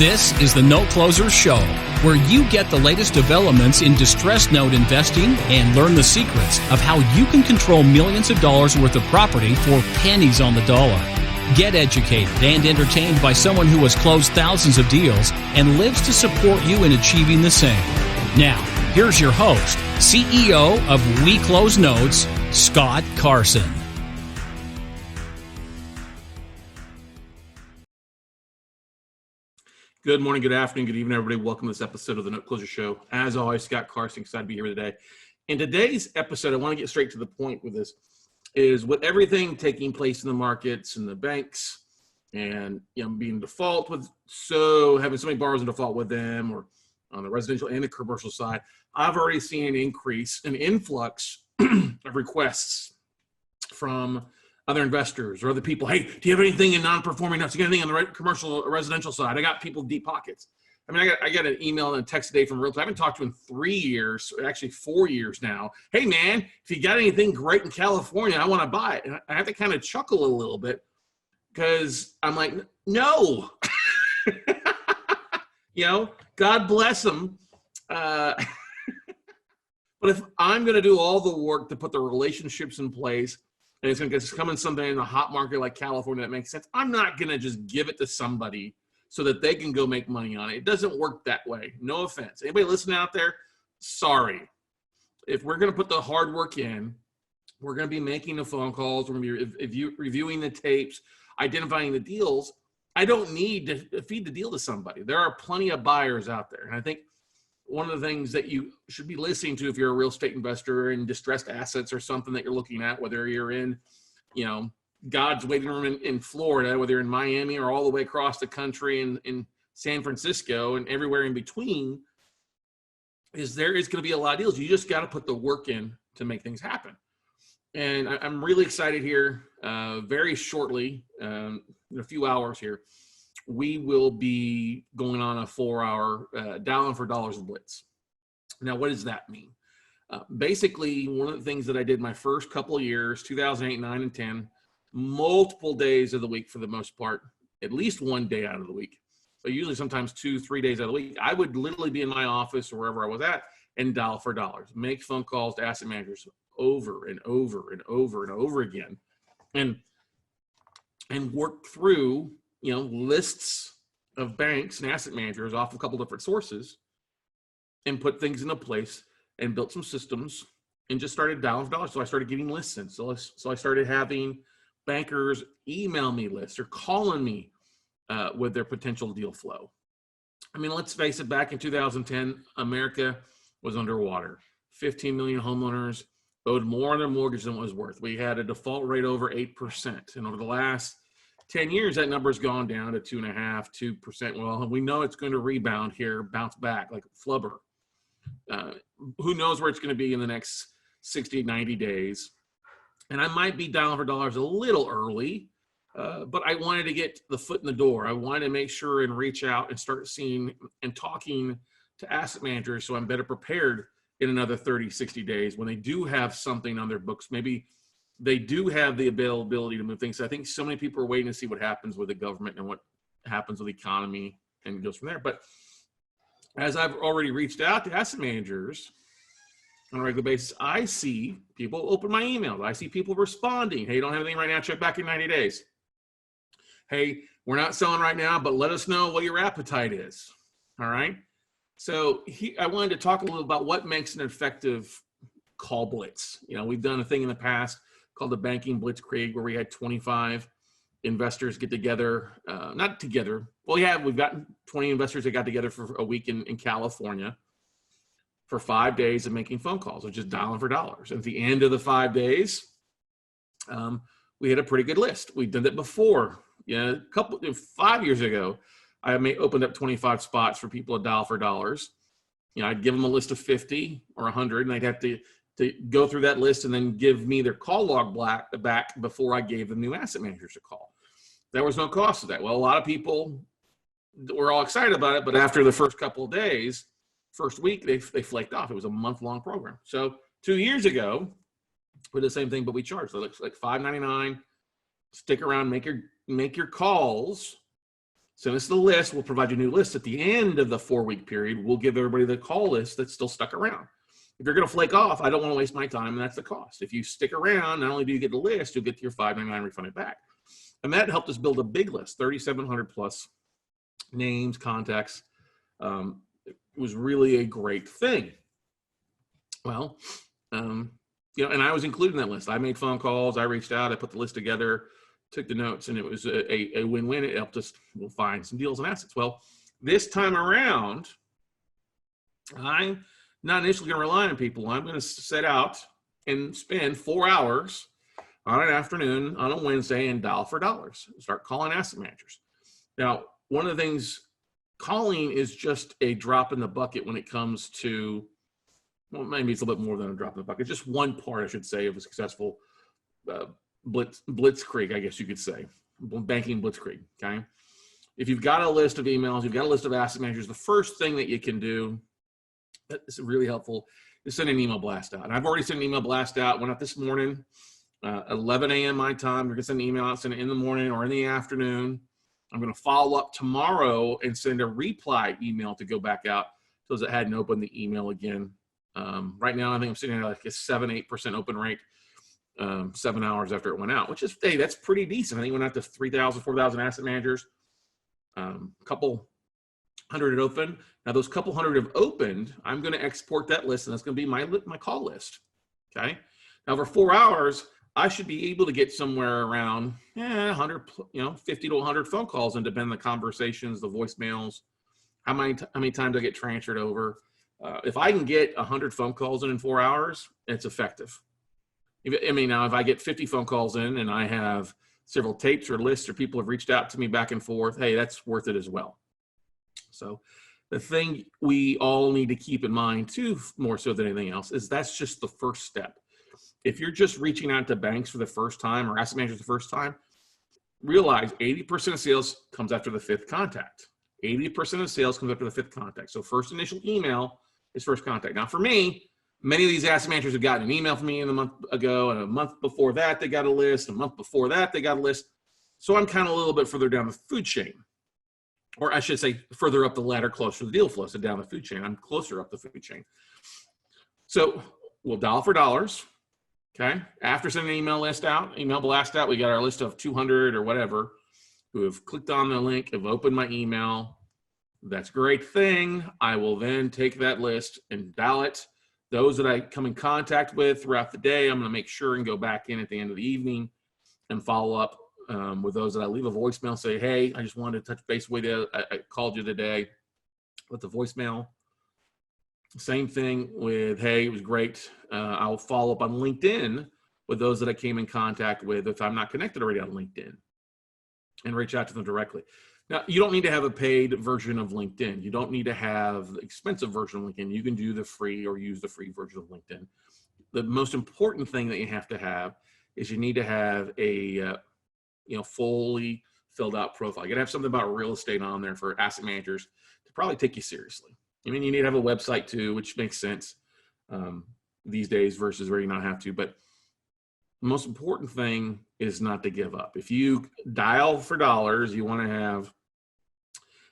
This is the Note Closer Show, where you get the latest developments in distressed note investing and learn the secrets of how you can control millions of dollars worth of property for pennies on the dollar. Get educated and entertained by someone who has closed thousands of deals and lives to support you in achieving the same. Now, here's your host, CEO of We Close Notes, Scott Carson. Good morning, good afternoon, good evening, everybody. Welcome to this episode of the Note Closer Show. As always, Scott Carson, excited to be here today. In today's episode, I want to get straight to the point with this, is with everything taking place in the markets and the banks and being in default with, so having so many borrowers in default with them, or on the residential and the commercial side, I've already seen an increase, an influx of requests from other investors or other people. Hey, do you have anything in non-performing notes? Do you got anything on the commercial or residential side? I got people deep pockets. I mean, I got an email and a text today from Realtor I haven't talked to in 3 years, actually 4 years now. Hey, man, if you got anything great in California, I want to buy it. And I have to kind of chuckle a little bit because I'm like, no. God bless them. But if I'm going to do all the work to put the relationships in place, and it's going to come in something in a hot market like California that makes sense, I'm not going to just give it to somebody so that they can go make money on it. It doesn't work that way. No offense. Anybody listening out there? Sorry. If we're going to put the hard work in, we're going to be making the phone calls, we're going to be reviewing the tapes, identifying the deals. I don't need to feed the deal to somebody. There are plenty of buyers out there. And I think one of the things that you should be listening to if you're a real estate investor in distressed assets or something that you're looking at, whether you're in, God's waiting room in Florida, whether you're in Miami or all the way across the country in San Francisco and everywhere in between, is there is going to be a lot of deals. You just got to put the work in to make things happen. And I'm really excited here. Very shortly, in a few hours here, we will be going on a 4-hour Dialing for Dollars Blitz. Now, what does that mean? Basically, one of the things that I did my first couple of years, 2008, 9, and 10, multiple days of the week for the most part, at least one day out of the week, but usually sometimes 2-3 days out of the week, I would literally be in my office or wherever I was at and dial for dollars, make phone calls to asset managers over and over and over and over again, and work through lists of banks and asset managers off a couple different sources and put things into place and built some systems and just started dialing for dollars. So I started getting lists in. So I started having bankers email me lists or calling me with their potential deal flow. I mean, let's face it, back in 2010, America was underwater. 15 million homeowners owed more on their mortgage than what was worth. We had a default rate over 8%. And over the last 10 years, that number's gone down to 2.5%, 2%. Well, we know it's going to rebound here, bounce back like flubber. Who knows where it's going to be in the next 60, 90 days. And I might be dialing for dollars a little early, but I wanted to get the foot in the door. I wanted to make sure and reach out and start seeing and talking to asset managers so I'm better prepared in another 30, 60 days when they do have something on their books. Maybe they do have the availability to move things. I think so many people are waiting to see what happens with the government and what happens with the economy and it goes from there. But as I've already reached out to asset managers on a regular basis, I see people open my emails. I see people responding. Hey, don't have anything right now. Check back in 90 days. Hey, we're not selling right now, but let us know what your appetite is. All right. So I wanted to talk a little about what makes an effective call blitz. We've done a thing in the past called the banking blitzkrieg, where we had 25 investors get together, not together. Well, yeah, we've got 20 investors that got together for a week in California for 5 days of making phone calls, or just dialing for dollars. And at the end of the 5 days, we had a pretty good list. We've done that before. 5 years ago, I opened up 25 spots for people to dial for dollars. I'd give them a list of 50 or 100, and they'd have to go through that list and then give me their call log back before I gave the new asset managers a call. There was no cost to that. Well, a lot of people were all excited about it, but after the first couple of days, first week, they flaked off. It was a month-long program. So 2 years ago, we did the same thing, but we charged. So it's like $5.99. Stick around, make your calls Send us the list. We'll provide you a new list. At the end of the 4-week period, we'll give everybody the call list that's still stuck around. If you're going to flake off, I don't want to waste my time, and that's the cost. If you stick around, not only do you get the list, you'll get your $5.99 refunded back. And that helped us build a big list, 3,700 plus names, contacts. It was really a great thing. Well, and I was included in that list. I made phone calls. I reached out. I put the list together, took the notes, and it was a win-win. It helped us find some deals and assets. Well, this time around, I'm not initially going to rely on people. I'm going to set out and spend 4 hours on an afternoon on a Wednesday and dial for dollars. Start calling asset managers. Now, one of the things, calling is just a drop in the bucket when it comes to, well, maybe it's a little bit more than a drop in the bucket. Just one part, I should say, of a successful blitzkrieg, I guess you could say, banking blitzkrieg, okay? If you've got a list of emails, you've got a list of asset managers, the first thing that you can do that is really helpful is send an email blast out. And I've already sent an email blast out. Went out this morning, 11 a.m. my time. We're going to send an email out, send it in the morning or in the afternoon. I'm going to follow up tomorrow and send a reply email to go back out to those that hadn't opened the email again. Right now, I think I'm sitting at like a 7-8% open rate 7 hours after it went out, which is, hey, that's pretty decent. I think it went out to 3,000, 4,000 asset managers. Couple hundred had opened. Now, those couple hundred have opened. I'm going to export that list, and that's going to be my call list. Okay. Now, for 4 hours, I should be able to get somewhere around 100, 50 to 100 phone calls, and depending on the conversations, the voicemails, how many times I get transferred over. If I can get 100 phone calls in 4 hours, it's effective. Now, if I get 50 phone calls in and I have several tapes or lists or people have reached out to me back and forth, hey, that's worth it as well. So the thing we all need to keep in mind too, more so than anything else, is that's just the first step. If you're just reaching out to banks for the first time or asset managers the first time, realize 80% of sales comes after the 5th contact. 80% of sales comes after the 5th contact. So first initial email is first contact. Now for me, many of these asset managers have gotten an email from me a month ago, and a month before that, they got a list. A month before that, they got a list. So I'm kind of a little bit further down the food chain, or I should say further up the ladder, closer to the deal flow. So down the food chain, I'm closer up the food chain. So we'll dial for dollars. Okay. After sending an email blast out, we got our list of 200 or whatever who have clicked on the link, have opened my email. That's a great thing. I will then take that list and dial it. Those that I come in contact with throughout the day, I'm going to make sure and go back in at the end of the evening and follow up with those that I leave a voicemail, say, hey, I just wanted to touch base with you. I called you today with the voicemail. Same thing with, hey, it was great. I'll follow up on LinkedIn with those that I came in contact with if I'm not connected already on LinkedIn, and reach out to them directly. Now, you don't need to have a paid version of LinkedIn. You don't need to have the expensive version of LinkedIn. You can do the free or use the free version of LinkedIn. The most important thing that you have to have is you need to have a fully filled out profile. You got to have something about real estate on there for asset managers to probably take you seriously. You need to have a website too, which makes sense these days versus where you not have to. But the most important thing is not to give up. If you dial for dollars, you want to have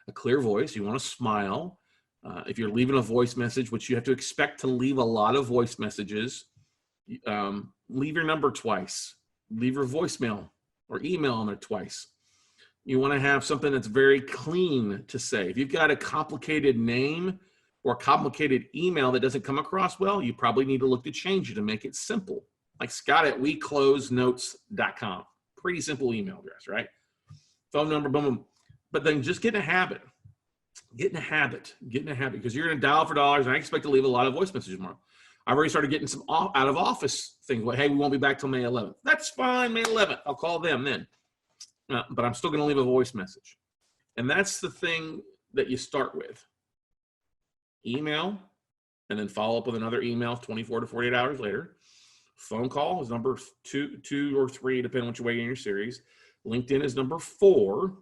a clear voice. You want to smile. If you're leaving a voice message, which you have to expect to leave a lot of voice messages, leave your number twice. Leave your voicemail or email on there twice. You want to have something that's very clean to say. If you've got a complicated name or a complicated email that doesn't come across well, you probably need to look to change it and make it simple. Like Scott@weclosenotes.com. Pretty simple email address, right? Phone number, boom, boom. But then just get in a habit. Get in a habit, because you're going to dial for dollars, and I expect to leave a lot of voice messages tomorrow. I've already started getting some out of office things. Like, hey, we won't be back till May 11th. That's fine, May 11th. I'll call them then. But I'm still going to leave a voice message. And that's the thing that you start with. Email, and then follow up with another email 24 to 48 hours later. Phone call is number two or three, depending on which way in your series. LinkedIn is number 4.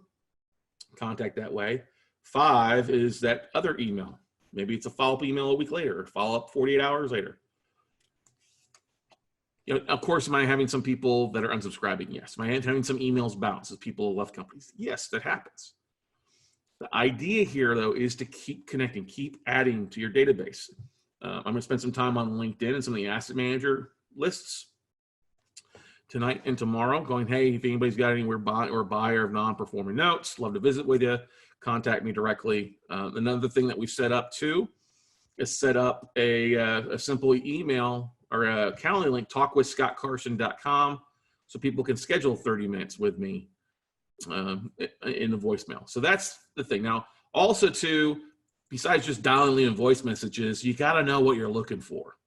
Contact that way. 5 is that other email. Maybe it's a follow-up email a week later, or follow-up 48 hours later. Of course, am I having some people that are unsubscribing? Yes. Am I having some emails bounce as people left companies? Yes, that happens. The idea here, though, is to keep connecting, keep adding to your database. I'm going to spend some time on LinkedIn and some of the asset manager lists tonight and tomorrow, going, hey, if anybody's got anywhere buyer of non-performing notes, love to visit with you, contact me directly. Another thing that we've set up too is set up a simple email or a calendar link, talkwithscottcarson.com, so people can schedule 30 minutes with me in the voicemail. So that's the thing. Now, also too, besides just dialing leaving voice messages, you got to know what you're looking for.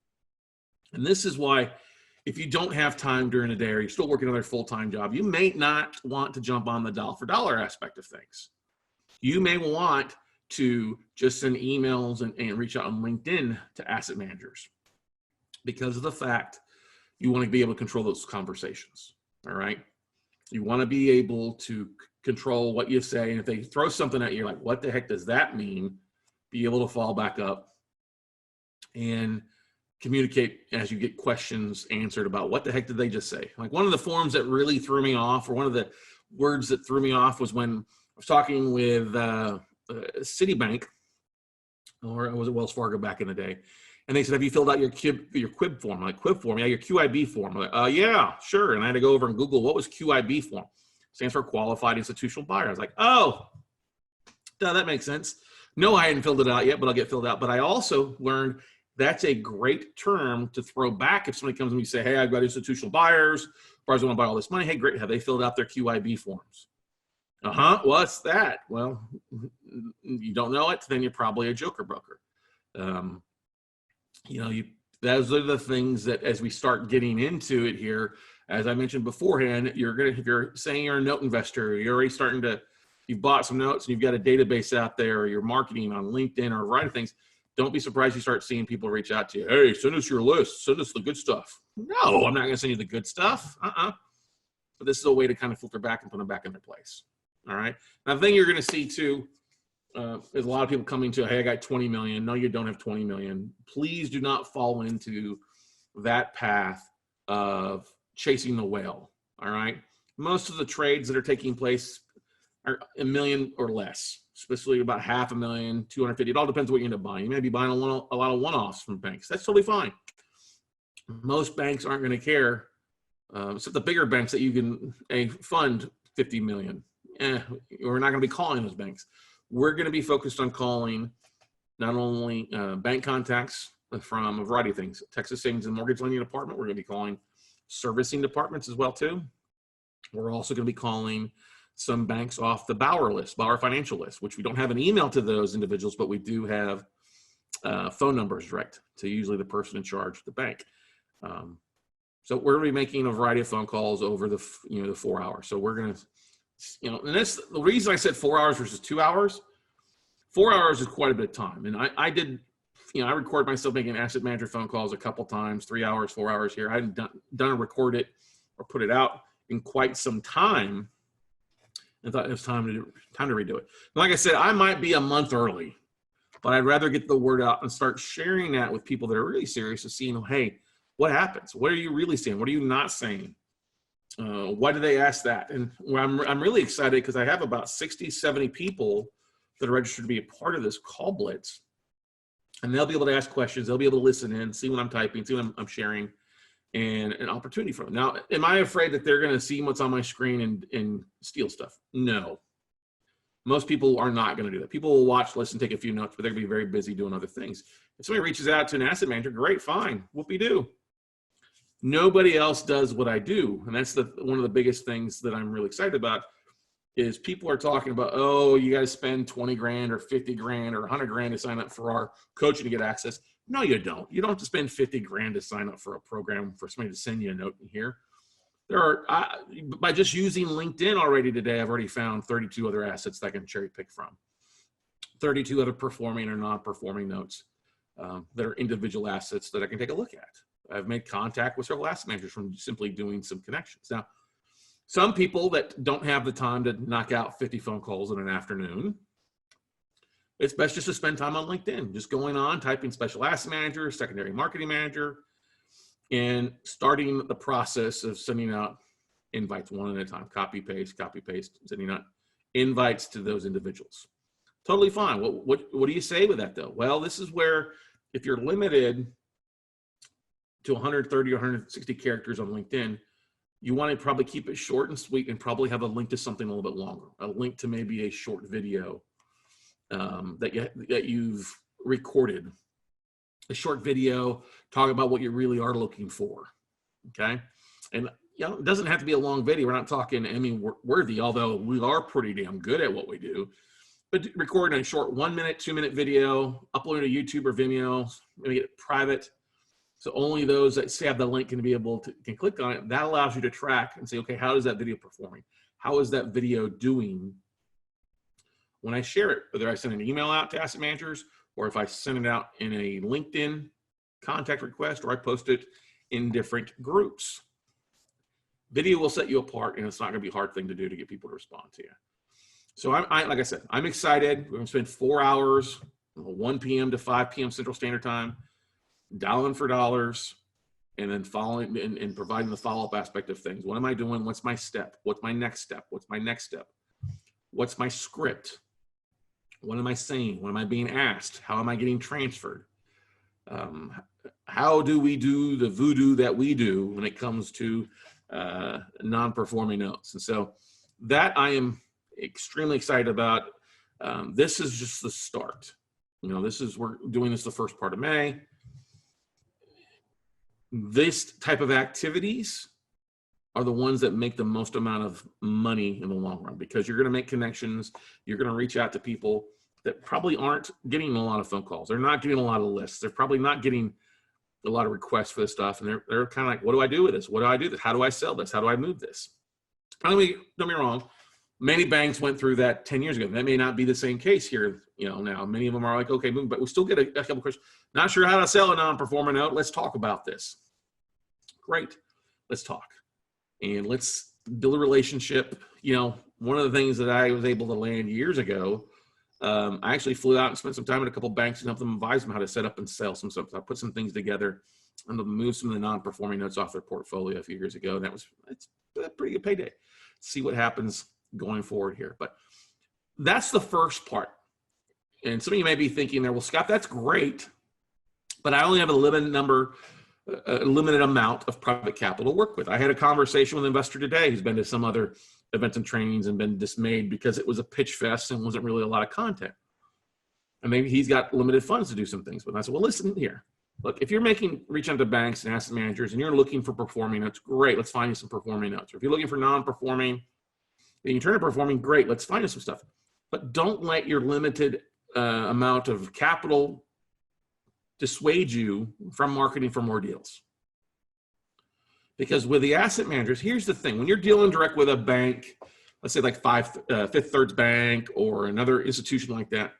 And this is why, if you don't have time during the day or you're still working another full-time job, you may not want to jump on the dollar for dollar aspect of things. You may want to just send emails and reach out on LinkedIn to asset managers because of the fact you want to be able to control those conversations. All right. You want to be able to control what you say. And if they throw something at you, you're like, what the heck does that mean? Be able to fall back up and communicate as you get questions answered about what the heck did they just say? Like one of the forums that really threw me off, or one of the words that threw me off, was when I was talking with Citibank, or was it Wells Fargo back in the day? And they said, have you filled out your QIB form? I'm like, QIB form? Yeah, your QIB form. I'm like, yeah, sure. And I had to go over and Google, what was QIB form? Stands for Qualified Institutional Buyer. I was like, oh, duh, that makes sense. No, I hadn't filled it out yet, but I'll get filled out. But I also learned that's a great term to throw back if somebody comes to me and say, hey, I've got institutional buyers. Buyers want to buy all this money. Hey, great. Have they filled out their QIB forms? What's that? Well, you don't know it, then you're probably a joker broker. Those are the things that as we start getting into it here, as I mentioned beforehand, if you're saying you're a note investor, you're already you've bought some notes and you've got a database out there, or you're marketing on LinkedIn or writing things, don't be surprised you start seeing people reach out to you. Hey, send us your list. Send us the good stuff. No, I'm not going to send you the good stuff. But this is a way to kind of filter back and put them back in their place. All right. Now, the thing you're going to see too is a lot of people coming to, hey, I got 20 million. No, you don't have 20 million. Please do not fall into that path of chasing the whale. All right. Most of the trades that are taking place are $1 million or less, especially about $500,000, 250. It all depends on what you end up buying. You may be buying a lot of one-offs from banks. That's totally fine. Most banks aren't going to care, except the bigger banks that you can fund 50 million. We're not going to be calling those banks. We're going to be focused on calling not only bank contacts from a variety of things. Texas Savings and Mortgage Lending Department. We're going to be calling servicing departments as well too. We're also going to be calling some banks off the Bauer financial list, which we don't have an email to those individuals, but we do have phone numbers direct to usually the person in charge of the bank. So we're going to be making a variety of phone calls over the 4 hours. So we're going to, and that's the reason I said 4 hours versus 2 hours. 4 hours is quite a bit of time. And I did, I record myself making asset manager phone calls a couple times, 3 hours, 4 hours here. I hadn't done a record it or put it out in quite some time. I thought it was time to redo it. Like I said, I might be a month early, but I'd rather get the word out and start sharing that with people that are really serious and seeing, hey, what happens? What are you really saying? What are you not saying? Why do they ask that? And I'm really excited because I have about 60, 70 people that are registered to be a part of this call blitz. And they'll be able to ask questions. They'll be able to listen in, see what I'm typing, see what I'm sharing, and an opportunity for them. Now, am I afraid that they're going to see what's on my screen and steal stuff? No. Most people are not going to do that. People will watch, listen, take a few notes, but they're going to be very busy doing other things. If somebody reaches out to an asset manager, great, fine, whoopee-doo. Nobody else does what I do. And that's one of the biggest things that I'm really excited about is people are talking about, oh, you got to spend 20 grand or 50 grand or 100 grand to sign up for our coaching to get access. No, you don't. You don't have to spend 50 grand to sign up for a program for somebody to send you a note in here. By just using LinkedIn already today, I've already found 32 other assets that I can cherry pick from. 32 other performing or non-performing notes that are individual assets that I can take a look at. I've made contact with several asset managers from simply doing some connections. Now, some people that don't have the time to knock out 50 phone calls in an afternoon, it's best just to spend time on LinkedIn, just going on, typing special asset manager, secondary marketing manager, and starting the process of sending out invites one at a time, copy, paste, sending out invites to those individuals. Totally fine. What do you say with that though? Well, this is where if you're limited to 130 or 160 characters on LinkedIn, you want to probably keep it short and sweet and probably have a link to something a little bit longer, a link to maybe a short video that you've recorded, a short video, talk about what you really are looking for, okay? And it doesn't have to be a long video. We're not talking Emmy worthy, although we are pretty damn good at what we do. But recording a short 1 minute, 2 minute video, upload it to YouTube or Vimeo, maybe get it private. So only those that have the link can be able to can click on it. That allows you to track and say, okay, how is that video performing? How is that video doing when I share it? Whether I send an email out to asset managers or if I send it out in a LinkedIn contact request or I post it in different groups. Video will set you apart, and it's not going to be a hard thing to do to get people to respond to you. So like I said, I'm excited. We're going to spend 4 hours, 1 p.m. to 5 p.m. Central Standard Time, dialing for dollars, and then following and providing the follow-up aspect of things. What am I doing? What's my step? What's my next step? What's my next step? What's my script? What am I saying? What am I being asked? How am I getting transferred? How do we do the voodoo that we do when it comes to non-performing notes? And so that I am extremely excited about. This is just the start. We're doing this the first part of May. This type of activities are the ones that make the most amount of money in the long run, because you're going to make connections. You're going to reach out to people that probably aren't getting a lot of phone calls. They're not getting a lot of lists. They're probably not getting a lot of requests for this stuff. And they're kind of like, what do I do with this? What do I do this? How do I sell this? How do I move this? Don't get me wrong. Many banks went through that 10 years ago. That may not be the same case here, now. Many of them are like, okay, but we still get a couple of questions. Not sure how to sell a non-performing note. Let's talk about this. Great. Let's talk. And let's build a relationship. One of the things that I was able to land years ago, I actually flew out and spent some time at a couple of banks and helped them advise them how to set up and sell some stuff. I put some things together and move some of the non-performing notes off their portfolio a few years ago. And it's a pretty good payday. See what happens going forward here. But that's the first part. And some of you may be thinking there, well, Scott, that's great, but I only have a limited amount of private capital to work with. I had a conversation with an investor today who's been to some other events and trainings and been dismayed because it was a pitch fest and wasn't really a lot of content. And maybe he's got limited funds to do some things. But I said, well, listen here. Look, if you're reach out to banks and asset managers and you're looking for performing notes, great, let's find you some performing notes. Or if you're looking for non-performing, then you turn to performing, great, let's find you some stuff. But don't let your limited amount of capital dissuade you from marketing for more deals. Because with the asset managers, here's the thing. When you're dealing direct with a bank, let's say like Fifth Third Bank or another institution like that,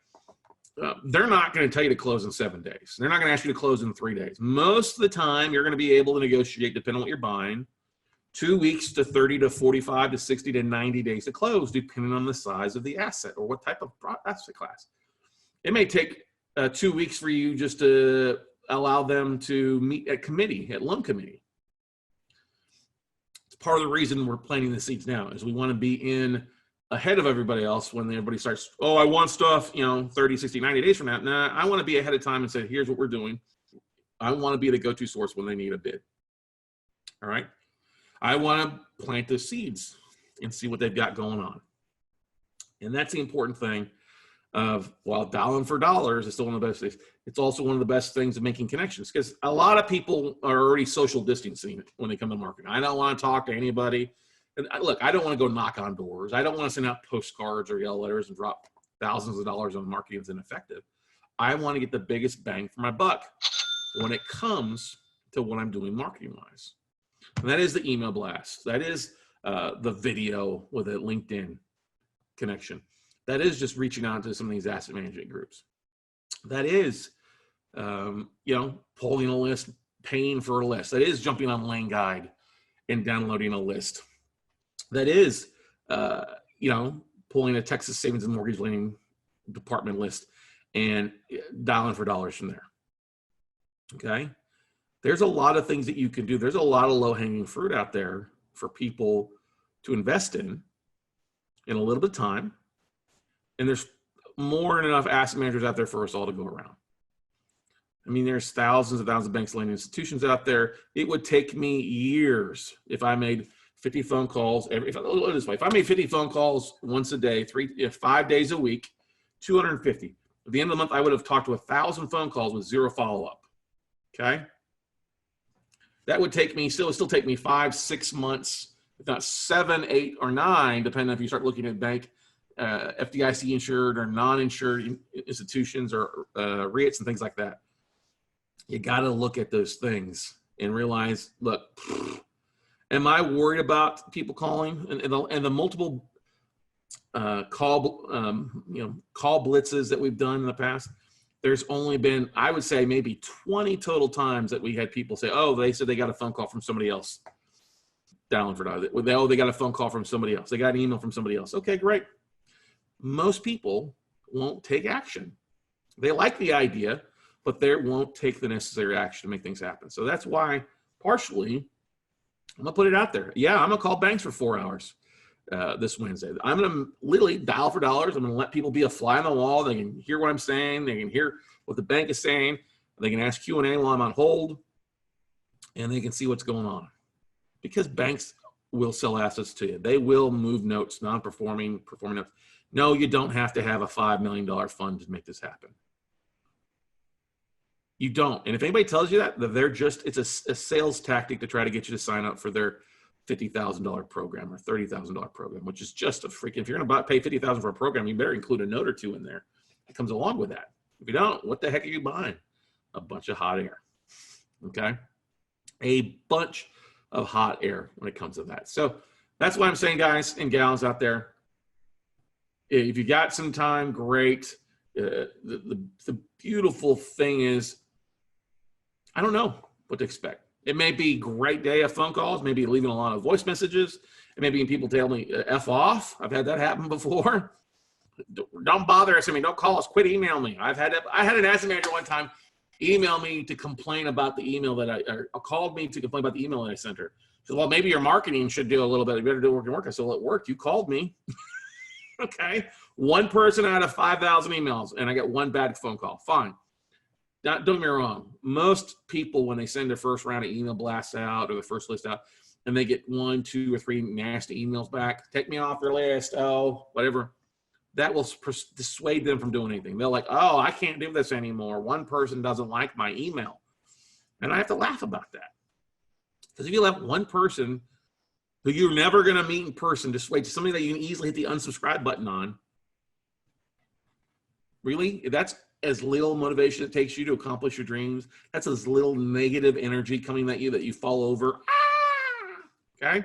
they're not going to tell you to close in 7 days. They're not going to ask you to close in 3 days. Most of the time, you're going to be able to negotiate, depending on what you're buying, 2 weeks to 30 to 45 to 60 to 90 days to close, depending on the size of the asset or what type of asset class. It may take 2 weeks for you just to allow them to meet at loan committee. It's part of the reason we're planting the seeds now, is we want to be in ahead of everybody else when everybody starts, oh, I want stuff, 30, 60, 90 days from now. Nah, I want to be ahead of time and say, here's what we're doing. I want to be the go-to source when they need a bid. All right. I want to plant the seeds and see what they've got going on. And that's the important thing of, while dialing for dollars is still one of the best things, it's also one of the best things of making connections, because a lot of people are already social distancing when they come to marketing. I don't want to talk to anybody. And look, I don't want to go knock on doors. I don't want to send out postcards or yellow letters and drop thousands of dollars on marketing that's ineffective. I want to get the biggest bang for my buck when it comes to what I'm doing marketing-wise. And that is the email blast. That is the video with a LinkedIn connection. That is just reaching out to some of these asset management groups. That is, pulling a list, paying for a list. That is jumping on Lane Guide and downloading a list. That is, pulling a Texas Savings and Mortgage Lending Department list and dialing for dollars from there. Okay. There's a lot of things that you can do. There's a lot of low-hanging fruit out there for people to invest in a little bit of time. And there's more than enough asset managers out there for us all to go around. I mean, there's thousands and thousands of banks, lending institutions out there. It would take me years if I made 50 phone calls. If I made 50 phone calls once a day, 5 days a week, 250. At the end of the month, I would have talked to 1,000 phone calls with zero follow-up. Okay? That would take me, still take me 5, 6 months, if not 7, 8, or 9, depending on if you start looking at bank FDIC insured or non-insured institutions or REITs and things like that. You got to look at those things and realize, look, am I worried about people calling and the multiple call blitzes that we've done in the past? There's only been, I would say, maybe 20 total times that we had people say, oh, they said they got a phone call from somebody else. Dialing for dial. Oh, they got a phone call from somebody else. They got an email from somebody else. Okay, great. Most people won't take action. They like the idea, but they won't take the necessary action to make things happen. So that's why, partially, I'm going to put it out there. Yeah, I'm going to call banks for 4 hours this Wednesday. I'm going to literally dial for dollars. I'm going to let people be a fly on the wall. They can hear what I'm saying. They can hear what the bank is saying. They can ask Q&A while I'm on hold, and they can see what's going on. Because banks will sell assets to you. They will move notes, non-performing, performing notes. No, you don't have to have a $5 million fund to make this happen. You don't. And if anybody tells you that they're just, it's a sales tactic to try to get you to sign up for their $50,000 program or $30,000 program, which is just a freaking, if you're going to pay $50,000 for a program, you better include a note or two in there that comes along with that. If you don't, what the heck are you buying? A bunch of hot air. Okay. A bunch of hot air when it comes to that. So that's what I'm saying, guys and gals out there. If you got some time, great. The beautiful thing is, I don't know what to expect. It may be a great day of phone calls, maybe leaving a lot of voice messages, and maybe people tell me F off. I've had that happen before. Don't bother us. I mean, don't call us. Quit email me. I had an asset manager one time email me to complain about the email or called me to complain about the email that I sent her. She said, well, maybe your marketing should do a little bit. You better do work. I said, well, it worked. You called me. Okay. One person out of 5,000 emails, and I got one bad phone call. Fine. Don't get me wrong. Most people, when they send their first round of email blasts out or the first list out, and they get 1, 2, or 3 nasty emails back, take me off their list, whatever, that will dissuade them from doing anything. They're like, oh, I can't do this anymore. One person doesn't like my email. And I have to laugh about that. Because if you let one person who you're never going to meet in person dissuade somebody that you can easily hit the unsubscribe button on, really? That's as little motivation it takes you to accomplish your dreams. That's as little negative energy coming at you that you fall over. Okay?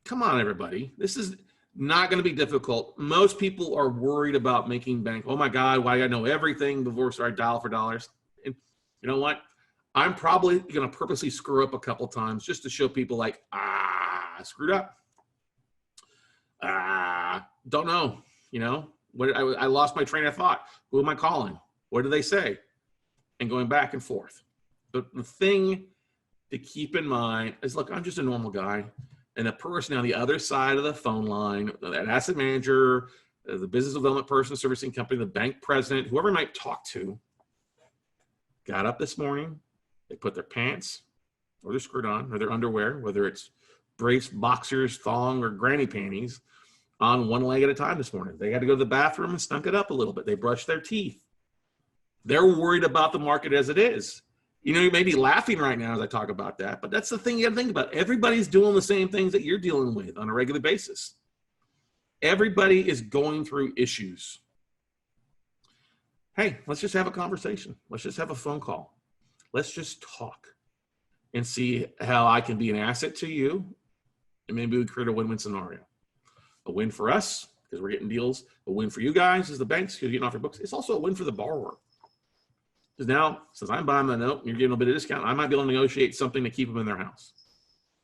Come on, everybody. This is not going to be difficult. Most people are worried about making bank. Oh my God, why I know everything before I start dial for dollars. And you know what? I'm probably going to purposely screw up a couple times just to show people like, I screwed up. Don't know, I lost my train of thought. Who am I calling? What do they say? And going back and forth. But the thing to keep in mind is, look, I'm just a normal guy. And the person on the other side of the phone line, that asset manager, the business development person, servicing company, the bank president, whoever I might talk to, got up this morning. They put their pants or their skirt on or their underwear, whether it's briefs, boxers, thong, or granny panties, on one leg at a time this morning. They had to go to the bathroom and stunk it up a little bit. They brushed their teeth. They're worried about the market as it is. You may be laughing right now as I talk about that, but that's the thing you got to think about. Everybody's doing the same things that you're dealing with on a regular basis. Everybody is going through issues. Hey, let's just have a conversation. Let's just have a phone call. Let's just talk and see how I can be an asset to you, and maybe we create a win-win scenario. A win for us because we're getting deals. A win for you guys as the banks because you're getting off your books. It's also a win for the borrower. Because now, since I'm buying the note and you're getting a bit of discount, I might be able to negotiate something to keep them in their house.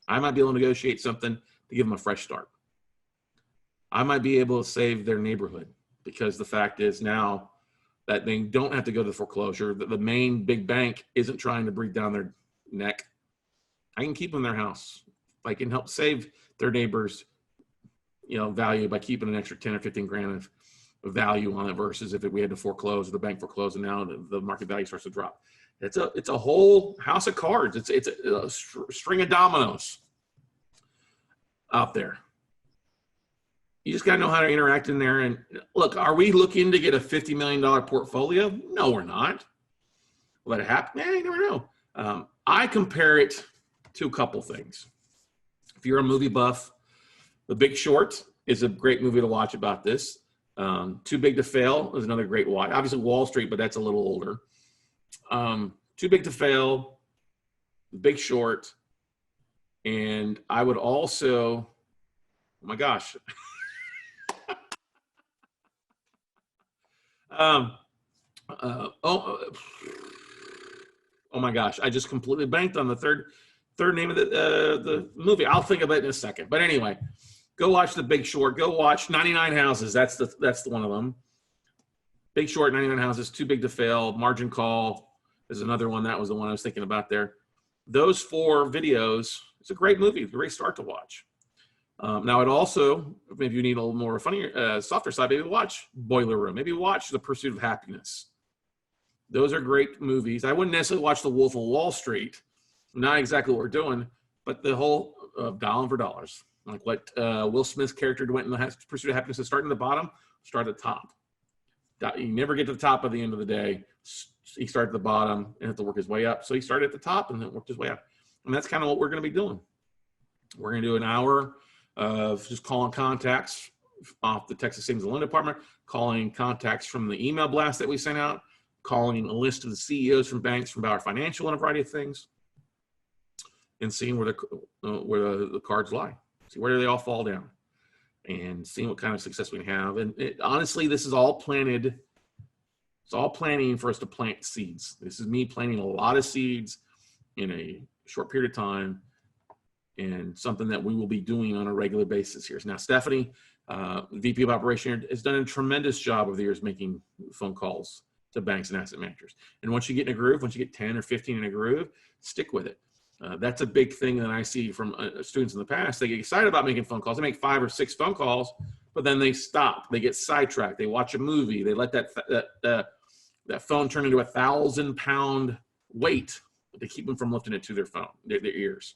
I might be able to negotiate something to give them a fresh start. I might be able to save their neighborhood because the fact is now that they don't have to go to the foreclosure, that the main big bank isn't trying to breathe down their neck. I can keep them in their house. I can help save their neighbors value by keeping an extra 10 or 15 grand value on it versus if we had to foreclose or the bank foreclosed and now the market value starts to drop. It's a whole house of cards. It's a string of dominoes out there. You just got to know how to interact in there. And look, are we looking to get a $50 million portfolio? No, we're not. Let it happen? Yeah, you never know. I compare it to a couple things. If you're a movie buff, The Big Short is a great movie to watch about this. Too Big to Fail is another great watch. Obviously Wall Street, but that's a little older. Too Big to Fail, The Big Short, and I would also, oh my gosh. Oh my gosh, I just completely banked on the third name of the movie. I'll think of it in a second. But anyway, go watch The Big Short. Go watch 99 Houses. That's the one of them. Big Short, 99 Houses, Too Big to Fail, Margin Call is another one. That was the one I was thinking about there. Those 4 videos, it's a great movie. It's a great start to watch. Now, it also, maybe you need a little more funnier, softer side, maybe watch Boiler Room. Maybe watch The Pursuit of Happiness. Those are great movies. I wouldn't necessarily watch The Wolf of Wall Street. Not exactly what we're doing, but the whole dollar for dollars. Like what Will Smith's character went in the Pursuit of Happiness, is starting at the bottom, start at the top. You never get to the top at the end of the day. He started at the bottom and had to work his way up. So he started at the top and then worked his way up. And that's kind of what we're going to be doing. We're going to do an hour of just calling contacts off the Texas Savings and Loan Department, calling contacts from the email blast that we sent out, calling a list of the CEOs from banks from Bauer Financial and a variety of things, and seeing where the cards lie, see where they all fall down, and seeing what kind of success we have. And honestly, this is all planted. It's all planning for us to plant seeds. This is me planting a lot of seeds in a short period of time, and something that we will be doing on a regular basis here. Now, Stephanie, VP of Operation, has done a tremendous job over the years making phone calls to banks and asset managers. And once you get in a groove, once you get 10 or 15 in a groove, stick with it. That's a big thing that I see from students in the past. They get excited about making phone calls. They make 5 or 6 phone calls, but then they stop. They get sidetracked. They watch a movie. They let that phone turn into a 1,000-pound weight to keep them from lifting it to their phone, their ears.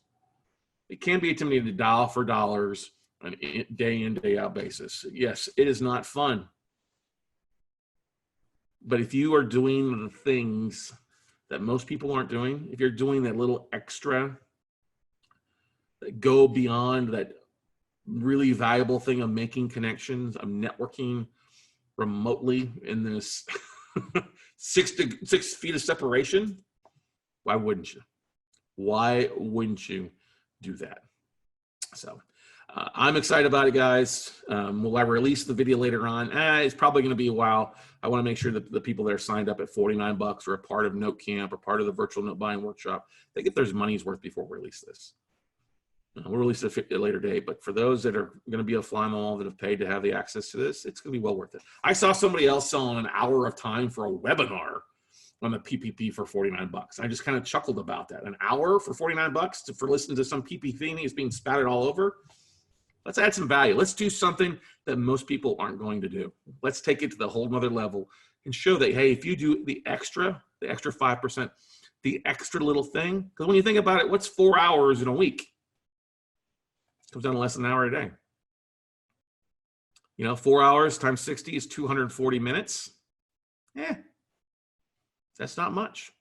It can be intimidating to dial for dollars on a day in, day out basis. Yes, it is not fun. But if you are doing the things that most people aren't doing, if you're doing that little extra that go beyond that really valuable thing of making connections, of networking remotely in this 6 feet of separation, why wouldn't you? Why wouldn't you do that? So I'm excited about it, guys. Will I release the video later on? It's probably going to be a while. I want to make sure that the people that are signed up at $49 or a part of Note Camp or part of the virtual note buying workshop, they get their money's worth before we release this. We'll release it at a later date, but for those that are going to be a fly on the wall that have paid to have the access to this, it's going to be well worth it. I saw somebody else selling an hour of time for a webinar on the PPP for $49. I just kind of chuckled about that. An hour for $49 for listening to some PPP that's being spouted all over. Let's add some value. Let's do something that most people aren't going to do. Let's take it to the whole nother level and show that, hey, if you do the extra 5%, the extra little thing, because when you think about it, what's 4 hours in a week? It comes down to less than an hour a day. 4 hours times 60 is 240 minutes. That's not much.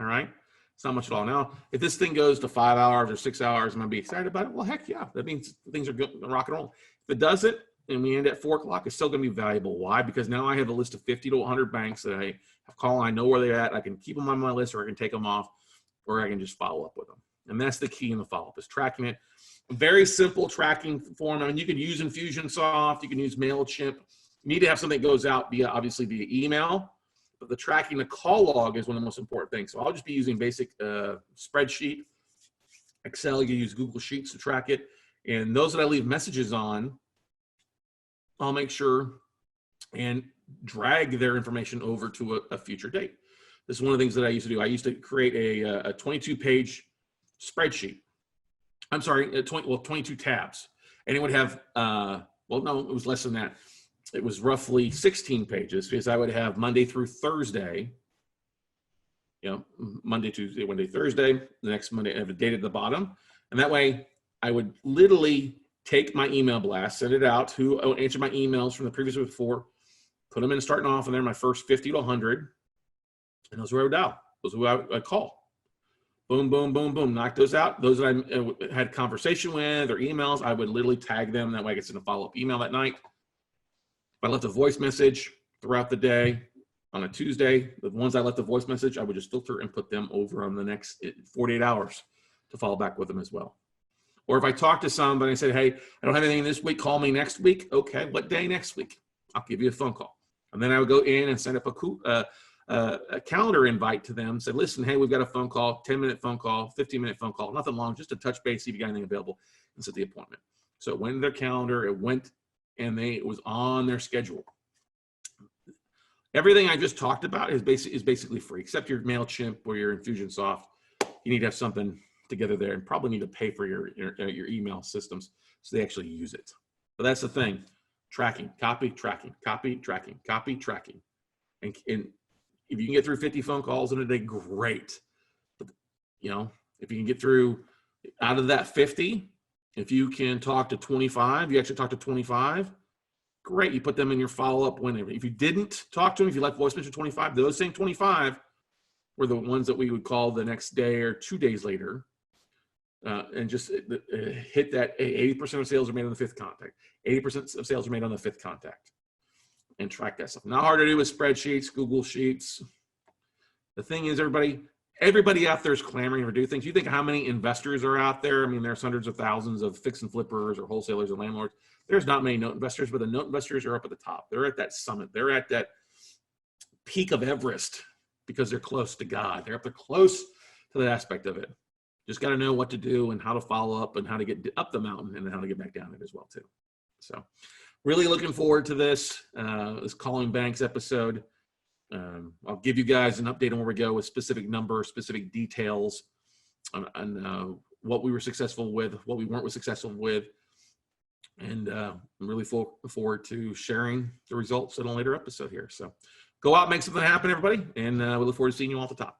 All right. It's not much at all. Now, if this thing goes to 5 hours or 6 hours, I'm going to be excited about it. Well, heck yeah. That means things are good, rock and roll. If it doesn't, and we end at 4 o'clock, it's still going to be valuable. Why? Because now I have a list of 50 to 100 banks that I have called. I know where they're at. I can keep them on my list, or I can take them off, or I can just follow up with them. And that's the key in the follow-up, is tracking it. A very simple tracking form. I mean, you can use Infusionsoft. You can use MailChimp. You need to have something that goes out obviously via email. But the tracking, the call log is one of the most important things. So I'll just be using basic spreadsheet. Excel, you can use Google Sheets to track it. And those that I leave messages on, I'll make sure and drag their information over to a future date. This is one of the things that I used to do. I used to create a 22-page spreadsheet. I'm sorry, 22 tabs. And it would have, well, no, it was less than that. it was roughly 16 pages because I would have Monday through Thursday, Monday, Tuesday, Wednesday, Thursday, the next Monday, I have a date at the bottom. And that way I would literally take my email blast, send it out to answer my emails from the previous week before, put them in starting off in there, my first 50 to 100. And those were I would dial. Those were who I call. Boom, boom, boom, boom. Knock those out. Those that I had conversation with or emails, I would literally tag them. That way I could send a follow-up email that night. If I left a voice message throughout the day on a Tuesday, the ones I left the voice message, I would just filter and put them over on the next 48 hours to follow back with them as well. Or if I talk to somebody and say, hey, I don't have anything this week, call me next week. Okay, what day next week? I'll give you a phone call. And then I would go in and send up a calendar invite to them, say, listen, hey, we've got a phone call, 10-minute phone call, 15-minute phone call, nothing long, just to touch base, see if you got anything available, and set the appointment. So it went in their calendar, it went, and it was on their schedule. Everything I just talked about is basically free, except your MailChimp or your Infusionsoft. You need to have something together there and probably need to pay for your email systems so they actually use it. But that's the thing. Tracking, copy, tracking, copy, tracking, copy, tracking. And if you can get through 50 phone calls in a day, great. But, if you can get through out of that 50, if you can talk to 25, you actually talk to 25, great. You put them in your follow-up whenever. If you didn't talk to them, if you left voicemail to 25, those same 25 were the ones that we would call the next day or 2 days later. And just hit that 80% of sales are made on the fifth contact. 80% of sales are made on the fifth contact. And track that stuff. Not hard to do with spreadsheets, Google Sheets. The thing is, everybody out there is clamoring to do things. You think how many investors are out there? I mean, there's hundreds of thousands of fix and flippers or wholesalers and landlords. There's not many note investors, but the note investors are up at the top. They're at that summit. They're at that peak of Everest because they're close to God. They're up there close to that aspect of it. Just got to know what to do and how to follow up and how to get up the mountain and how to get back down it as well too. So really looking forward to this Calling Banks episode. I'll give you guys an update on where we go with specific numbers, specific details on what we were successful with, what we weren't successful with. And I'm really forward to sharing the results in a later episode here. So go out, make something happen, everybody. And we look forward to seeing you all at the top.